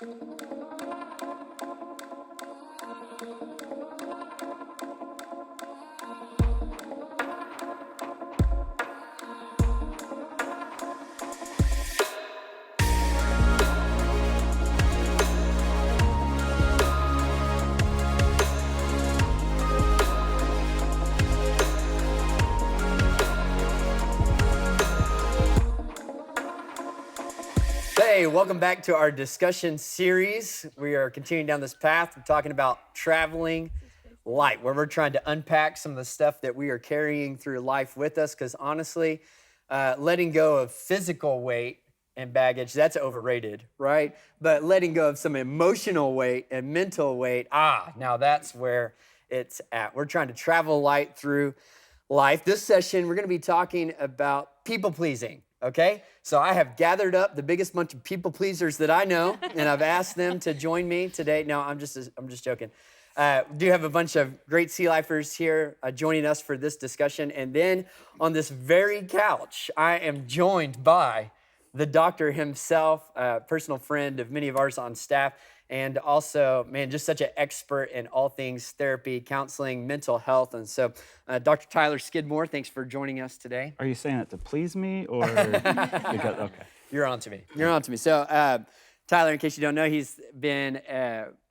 Hey, welcome back to our discussion series. We are continuing down this path. We're talking about traveling light, where we're trying to unpack some of the stuff that we are carrying through life with us. Because honestly, letting go of physical weight and baggage, that's overrated, right? But letting go of some emotional weight and mental weight, now that's where it's at. We're trying to travel light through life. This session, we're going to be talking about people pleasing. Okay, so I have gathered up the biggest bunch of people pleasers that I know, and I've asked them to join me today. No, I'm just joking. Do have a bunch of great sea lifers here joining us for this discussion, and then on this very couch, I am joined by the doctor himself, a personal friend of many of ours on staff, and also, man, just such an expert in all things therapy, counseling, mental health. And so, Dr. Tyler Skidmore, thanks for joining us today. Are you saying it to please me or because, okay. You're on to me. You're on to me. So, Tyler, in case you don't know, he's been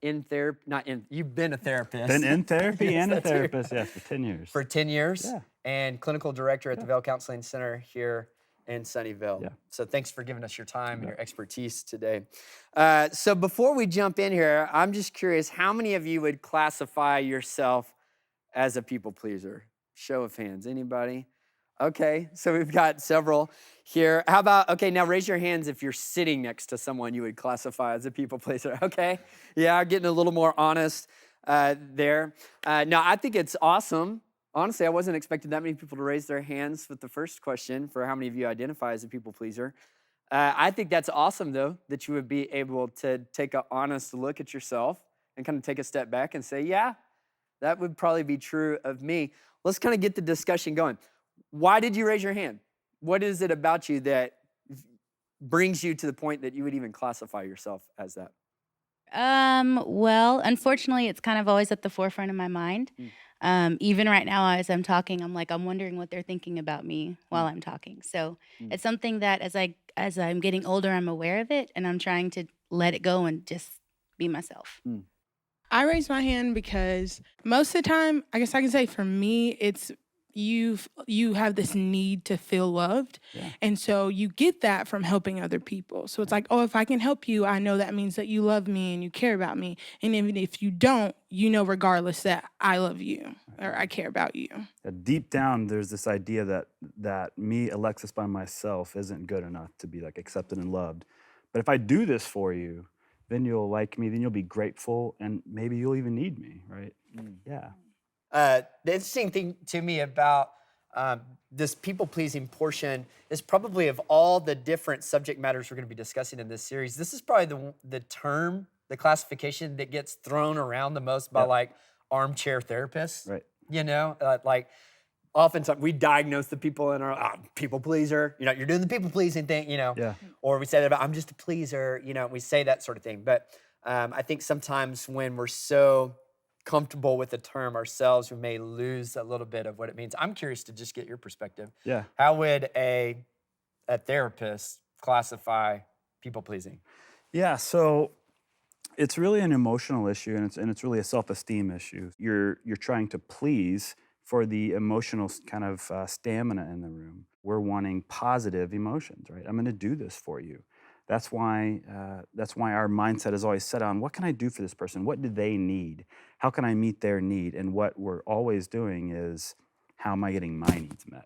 in therapy, you've been a therapist. Been in therapy Yes, and a that's therapist, yes, for 10 years. For 10 years. Yeah. And clinical director at the Vail Counseling Center here in Sunnyvale. Yeah. So thanks for giving us your time and your expertise today. So before we jump in here, I'm just curious, how many of you would classify yourself as a people pleaser? Show of hands, anybody? Okay, so we've got several here. How about, okay, now raise your hands if you're sitting next to someone you would classify as a people pleaser, okay? Yeah, getting a little more honest there. No, I think it's awesome. Honestly, I wasn't expecting that many people to raise their hands with the first question for how many of you identify as a people pleaser. I think that's awesome, though, that you would be able to take an honest look at yourself and kind of take a step back and say, yeah, that would probably be true of me. Let's kind of get the discussion going. Why did you raise your hand? What is it about you that brings you to the point that you would even classify yourself as that? Well, unfortunately, it's kind of always at the forefront of my mind. Even right now, as I'm talking, I'm wondering what they're thinking about me while I'm talking. So it's something that as I'm getting older, I'm aware of it, and I'm trying to let it go and just be myself. I raised my hand because most of the time, I guess I can say for me, it's you have this need to feel loved. Yeah. And so you get that from helping other people. So it's like, oh, if I can help you, I know that means that you love me and you care about me. And even if you don't, you know, regardless that I love you or I care about you. Deep down, there's this idea that me, Alexis, by myself isn't good enough to be like accepted and loved. But if I do this for you, then you'll like me, then you'll be grateful, and maybe you'll even need me, right? Yeah. The interesting thing to me about this people-pleasing portion is probably of all the different subject matters we're going to be discussing in this series, this is probably the term, the classification that gets thrown around the most by like armchair therapists. Right. You know, like oftentimes we diagnose the people in our people pleaser. You know, you're doing the people-pleasing thing, you know. Yeah. Or we say that about, I'm just a pleaser, you know, we say that sort of thing. But I think sometimes when we're so comfortable with the term ourselves, we may lose a little bit of what it means. I'm curious to just get your perspective. Yeah. How would a therapist classify people pleasing? Yeah, so it's really an emotional issue, and it's really a self-esteem issue. You're trying to please for the emotional kind of stamina in the room. We're wanting positive emotions, right? I'm going to do this for you. That's why our mindset is always set on what can I do for this person? What do they need? How can I meet their need? And what we're always doing is, how am I getting my needs met?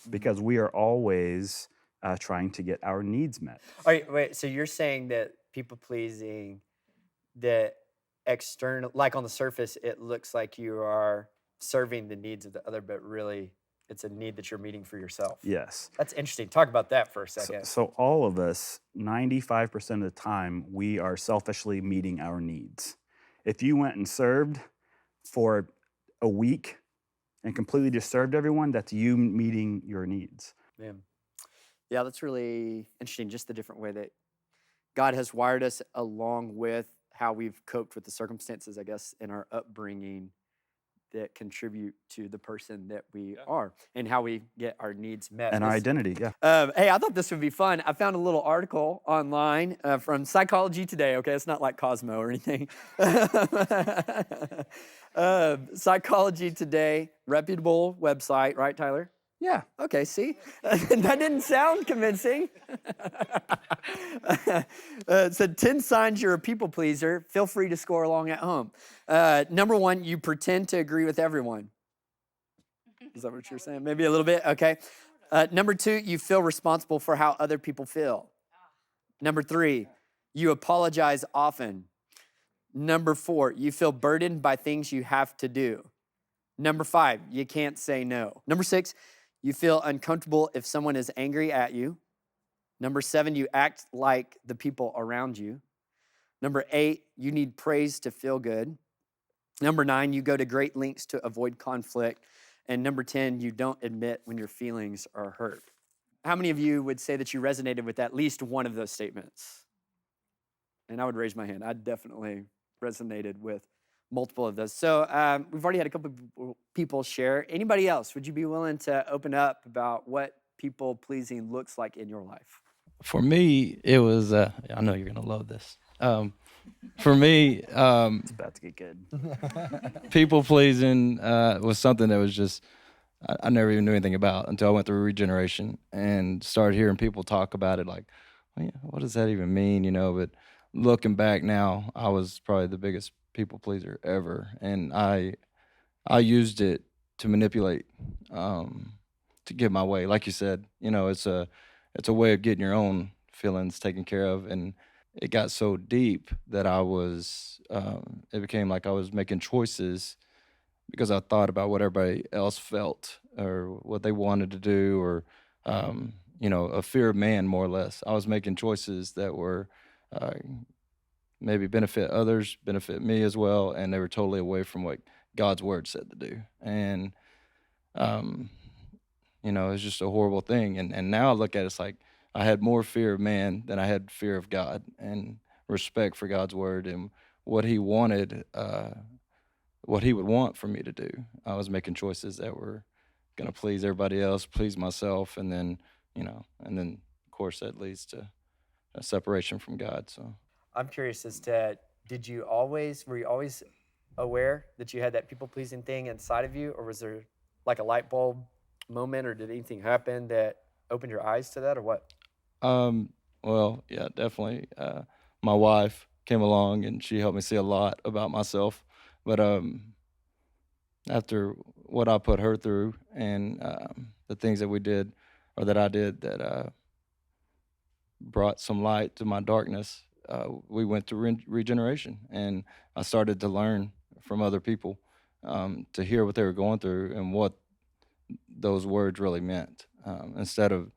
Because we are always trying to get our needs met. All right, wait, so you're saying that people pleasing, that external, like on the surface, it looks like you are serving the needs of the other, but really it's a need that you're meeting for yourself. Yes. That's interesting. Talk about that for a second. So all of us, 95% of the time, we are selfishly meeting our needs. If you went and served for a week and completely just served everyone, that's you meeting your needs. Yeah, that's really interesting, just the different way that God has wired us along with how we've coped with the circumstances, I guess, in our upbringing that contribute to the person that we are and how we get our needs met. And our identity, yeah. Hey, I thought this would be fun. I found a little article online from Psychology Today. Okay, it's not like Cosmo or anything. Psychology Today, reputable website, right, Tyler? Yeah. Okay, see? That didn't sound convincing. It said 10 signs you're a people pleaser. Feel free to score along at home. Number 1, you pretend to agree with everyone. Is that what you're saying? Maybe a little bit? Okay. Number 2, you feel responsible for how other people feel. Number 3, you apologize often. Number 4, you feel burdened by things you have to do. Number 5, you can't say no. Number 6, you feel uncomfortable if someone is angry at you. Number 7, you act like the people around you. Number 8, you need praise to feel good. Number 9, you go to great lengths to avoid conflict. And number 10, you don't admit when your feelings are hurt. How many of you would say that you resonated with at least one of those statements? And I would raise my hand. I definitely resonated with multiple of those. So we've already had a couple of people share. Anybody else, would you be willing to open up about what people pleasing looks like in your life? For me, it was, I know you're going to love this. For me, It's about to get good. people pleasing was something that was just, I never even knew anything about until I went through regeneration and started hearing people talk about it like, well, yeah, what does that even mean, But looking back now, I was probably the biggest people pleaser ever. And I used it to manipulate, to get my way. Like you said, it's a way of getting your own feelings taken care of. And it got so deep that it became like I was making choices because I thought about what everybody else felt or what they wanted to do or, a fear of man, more or less. I was making choices that were uh, maybe benefit others, benefit me as well, and they were totally away from what God's word said to do. And, um, it's just a horrible thing. And now I look at it, it's like I had more fear of man than I had fear of God and respect for God's word and what he wanted, what he would want for me to do. I was making choices that were going to please everybody else, please myself, and then, of course, that leads to a separation from God. So I'm curious as to, were you always aware that you had that people-pleasing thing inside of you, or was there like a light bulb moment, or did anything happen that opened your eyes to that, or what? Well, yeah, definitely. My wife came along and she helped me see a lot about myself. But after what I put her through and the things that we did or that I did that brought some light to my darkness, we went through regeneration, and I started to learn from other people to hear what they were going through and what those words really meant. Instead of,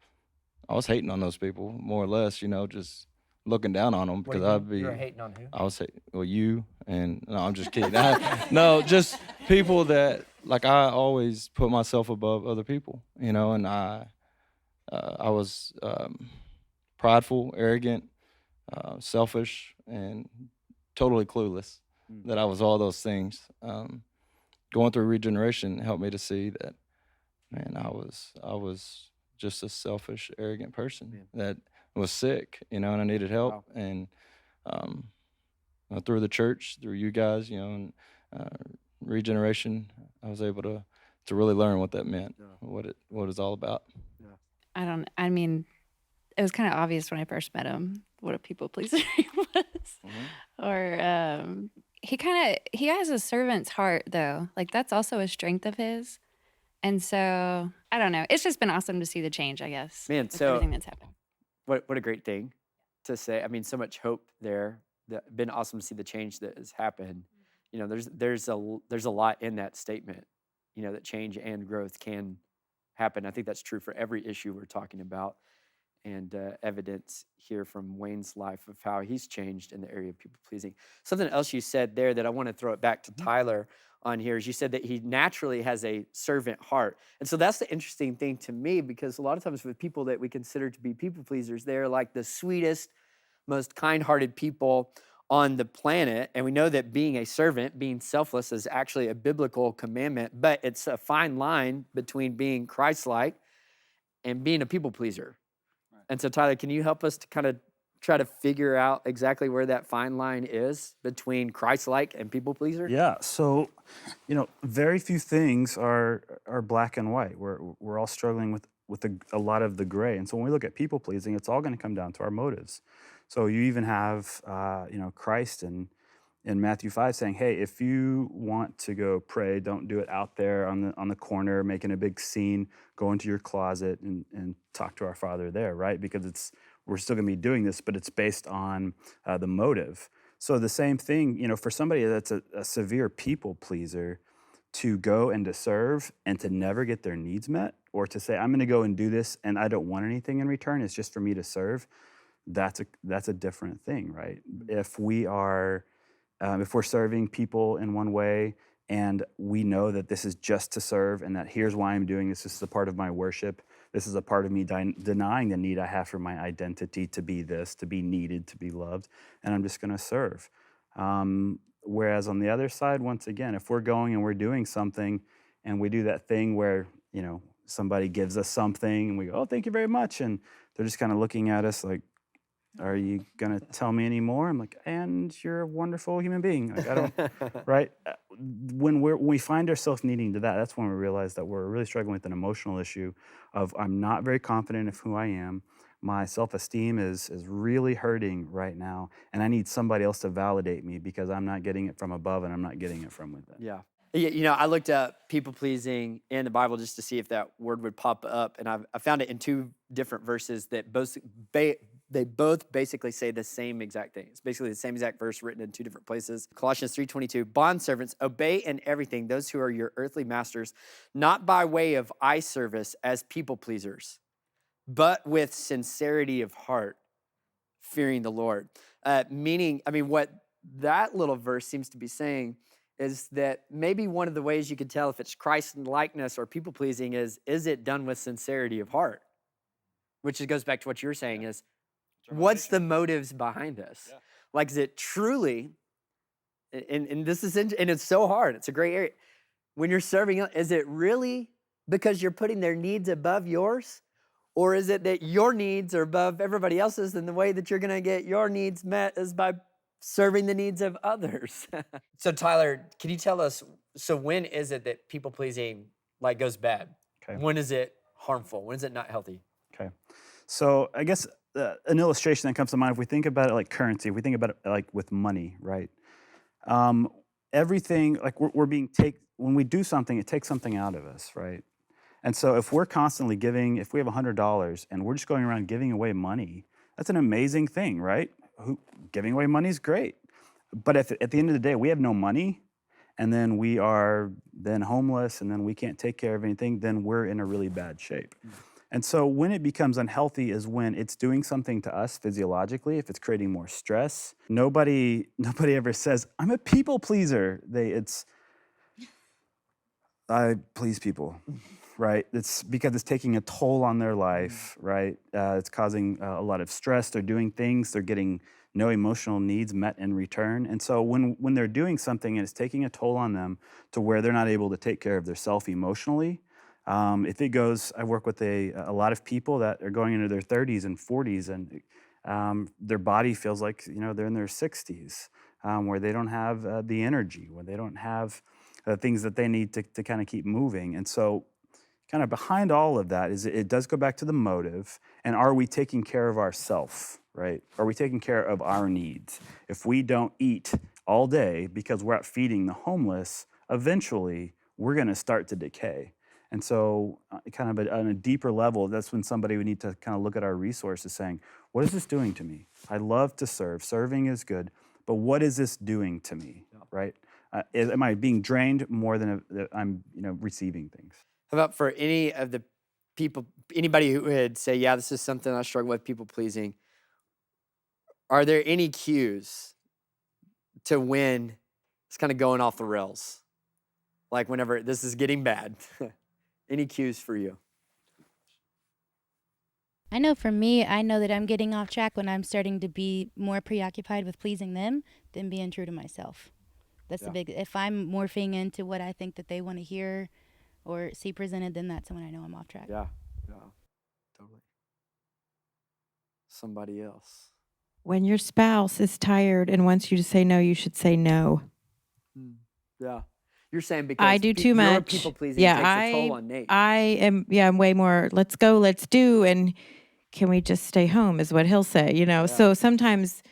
I was hating on those people more or less, just looking down on them What do because you I'd mean? be. You were hating on who? I was saying, well, you and no, I'm just kidding. No, just people that like I always put myself above other people, and I was prideful, arrogant, selfish, and totally clueless that I was all those things. Going through regeneration helped me to see that, man, I was just a selfish, arrogant person that was sick, and I needed help. Wow. And through the church, through you guys, and regeneration, I was able to really learn what that meant, what it's all about. I mean, it was kind of obvious when I first met him what a people pleaser he was. Or he has a servant's heart though. Like that's also a strength of his. And so I don't know. It's just been awesome to see the change, I guess. Man, with so everything that's happened. what a great thing to say. I mean, so much hope there. Been awesome to see the change that has happened. There's a lot in that statement. That change and growth can happen. I think that's true for every issue we're talking about, and evidence here from Wayne's life of how he's changed in the area of people pleasing. Something else you said there that I want to throw it back to Tyler on here is you said that he naturally has a servant heart. And so that's the interesting thing to me, because a lot of times with people that we consider to be people pleasers, they're like the sweetest, most kind-hearted people on the planet. And we know that being a servant, being selfless, is actually a biblical commandment, but it's a fine line between being Christ-like and being a people pleaser. And so, Tyler, can you help us to kind of try to figure out exactly where that fine line is between Christ-like and people pleaser? Yeah. So, very few things are black and white. We're all struggling with a lot of the gray. And so when we look at people pleasing, it's all going to come down to our motives. So you even have Christ in Matthew 5 saying, hey, if you want to go pray, don't do it out there on the corner making a big scene. Go into your closet and talk to our Father there, right? Because we're still going to be doing this, but it's based on the motive. So the same thing, for somebody that's a severe people pleaser, to go and to serve and to never get their needs met, or to say, I'm going to go and do this and I don't want anything in return, it's just for me to serve, that's a different thing, right? If we're serving people in one way and we know that this is just to serve and that here's why I'm doing this, this is a part of my worship, this is a part of me denying the need I have for my identity to be this, to be needed, to be loved, and I'm just going to serve. Whereas on the other side, once again, if we're going and we're doing something and we do that thing where, somebody gives us something and we go, oh, thank you very much. And they're just kind of looking at us like, are you going to tell me any more? I'm like, and you're a wonderful human being. Like, I don't, right? When we find ourselves needing to that's when we realize that we're really struggling with an emotional issue of I'm not very confident of who I am. My self-esteem is really hurting right now, and I need somebody else to validate me because I'm not getting it from above and I'm not getting it from within. Yeah. I looked up people pleasing in the Bible just to see if that word would pop up, and I found it in two different verses that they both basically say the same exact thing. It's basically the same exact verse written in two different places. Colossians 3:22, bondservants, obey in everything those who are your earthly masters, not by way of eye service as people pleasers, but with sincerity of heart, fearing the Lord. Meaning, what that little verse seems to be saying is that maybe one of the ways you could tell if it's Christ-likeness or people-pleasing is it done with sincerity of heart? Which goes back to what you're saying is, what's the motives behind this? Yeah. Like, is it truly, and this is, and it's so hard, it's a gray area. When you're serving, is it really because you're putting their needs above yours? Or is it that your needs are above everybody else's, and the way that you're going to get your needs met is by serving the needs of others? So Tyler, can you tell us, so when is it that people-pleasing goes bad? Okay. When is it harmful? When is it not healthy? Okay. So I guess an illustration that comes to mind, if we think about it like currency, if we think about it like with money, right? Everything, like when we do something, it takes something out of us, right? And so if we're constantly giving, if we have $100 and we're just going around giving away money, that's an amazing thing, right? Giving away money is great. But at the end of the day, we have no money, and then we are then homeless, and then we can't take care of anything, then we're in a really bad shape. And so when it becomes unhealthy is when it's doing something to us physiologically, if it's creating more stress. Nobody ever says, I'm a people pleaser. I please people, right? It's because it's taking a toll on their life, right? It's causing a lot of stress. They're doing things, they're getting no emotional needs met in return. And so when they're doing something and it's taking a toll on them to where they're not able to take care of themselves emotionally, if it goes, I work with a lot of people that are going into their 30s and 40s, and their body feels like they're in their 60s, where they don't have the energy, where they don't have the things that they need to kind of keep moving. And so kind of behind all of that is it does go back to the motive, and are we taking care of ourselves, right? Are we taking care of our needs? If we don't eat all day because we're out feeding the homeless, eventually we're going to start to decay. And so kind of on a deeper level, that's when somebody would need to kind of look at our resources saying, what is this doing to me? I love to serve. Serving is good. But what is this doing to me, right? Am I being drained more than I'm receiving things? How about for any of the people, anybody who would say, yeah, this is something I struggle with, people pleasing, are there any cues to when it's kind of going off the rails? Like whenever this is getting bad. Any cues for you? I know for me, I know that I'm getting off track when I'm starting to be more preoccupied with pleasing them than being true to myself. That's the Yeah. big, if I'm morphing into what I think that they want to hear or see presented, then that's when I know I'm off track. Yeah, totally. Somebody else. When your spouse is tired and wants you to say no, you should say no. Yeah. You're saying because I do too your much. people pleasing Yeah, takes a toll on Nate. I'm way more, let's go, let's do, and can we just stay home is what he'll say, you know? Yeah. So sometimes,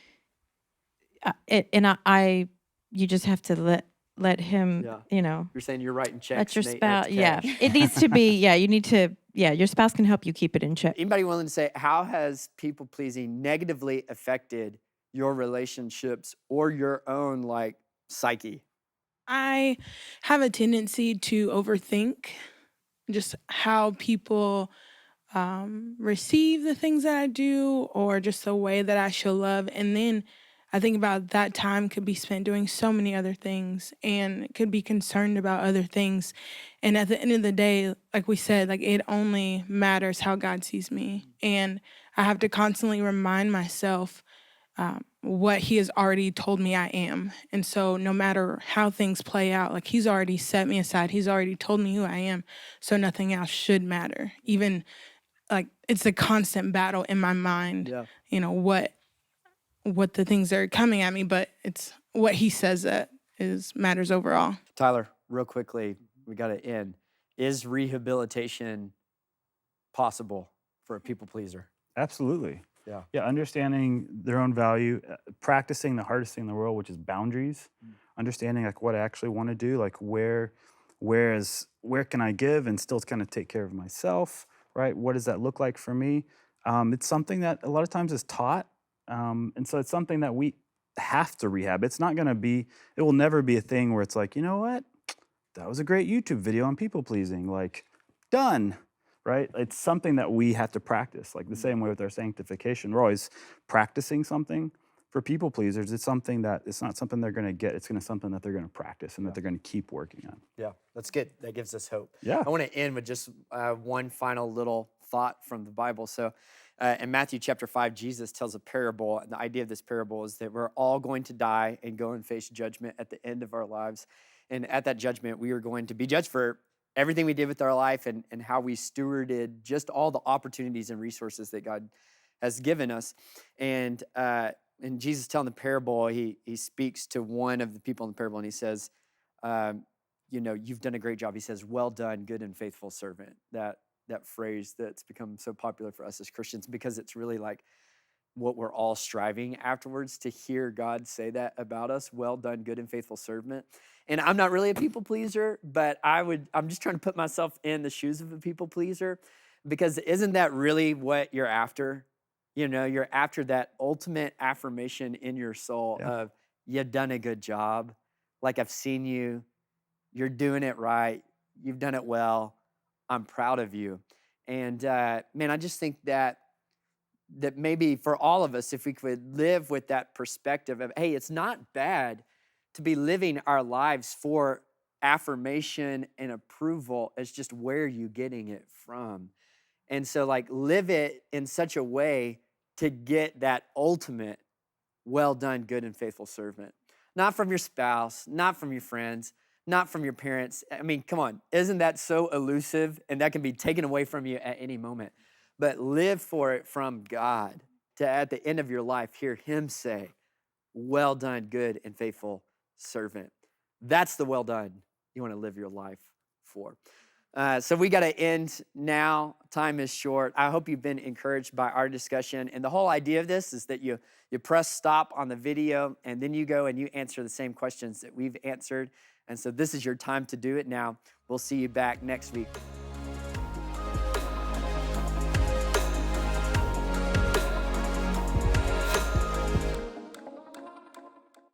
you just have to let him, Yeah. you know, You're saying you're writing checks. let your Nate spouse, writes yeah. cash. It needs to be, you need to, your spouse can help you keep it in check. Anybody willing to say, how has people pleasing negatively affected your relationships or your own like psyche? I have a tendency to overthink just how people receive the things that I do or just the way that I show love. And then I think about that time could be spent doing so many other things and could be concerned about other things. And at the end of the day, like we said, like it only matters how God sees me. And I have to constantly remind myself what he has already told me I am. And so no matter how things play out, like he's already set me aside. He's already told me who I am. So nothing else should matter. Even like it's a constant battle in my mind, Yeah. you know, what the things are coming at me, but it's what he says that is matters overall. Tyler, real quickly, we got to end. Is rehabilitation possible for a people pleaser? Absolutely. Yeah. Yeah, understanding their own value, practicing the hardest thing in the world, which is boundaries, understanding like what I actually want to do, like where can I give and still kind of take care of myself, right? What does that look like for me? It's something that a lot of times is taught, and so it's something that we have to rehab. It's not going to be, it will never be a thing where it's like, you know what, that was a great YouTube video on people pleasing, like done. Right? It's something that we have to practice, like the same way with our sanctification. We're always practicing something. For people pleasers, it's something that it's not something they're going to get. It's going to something that they're going to practice and that they're going to keep working on. Yeah, that's good. That gives us hope. Yeah. I want to end with just one final little thought from the Bible. So in Matthew chapter 5, Jesus tells a parable. And the idea of this parable is that we're all going to die and go and face judgment at the end of our lives. And at that judgment, we are going to be judged for everything we did with our life and how we stewarded just all the opportunities and resources that God has given us. And Jesus telling the parable, he speaks to one of the people in the parable and he says, you know, you've done a great job. He says, well done, good and faithful servant. That phrase that's become so popular for us as Christians because it's really like what we're all striving afterwards to hear God say that about us. Well done, good and faithful servant. And I'm not really a people pleaser, but I'm just trying to put myself in the shoes of a people pleaser because isn't that really what you're after? You know, you're after that ultimate affirmation in your soul of you've done a good job. Like I've seen you, you're doing it right. You've done it well. I'm proud of you. And man, I just think that maybe for all of us, if we could live with that perspective of, hey, it's not bad to be living our lives for affirmation and approval. It's just where you getting it from. And so like live it in such a way to get that ultimate well done, good and faithful servant. Not from your spouse, not from your friends, not from your parents. I mean, come on, isn't that so elusive? And that can be taken away from you at any moment. But live for it from God to at the end of your life hear him say, well done, good and faithful servant. That's the well done you want to live your life for. So we got to end now. Time is short. I hope you've been encouraged by our discussion. And the whole idea of this is that you press stop on the video and then you go and you answer the same questions that we've answered. And so this is your time to do it now. We'll see you back next week.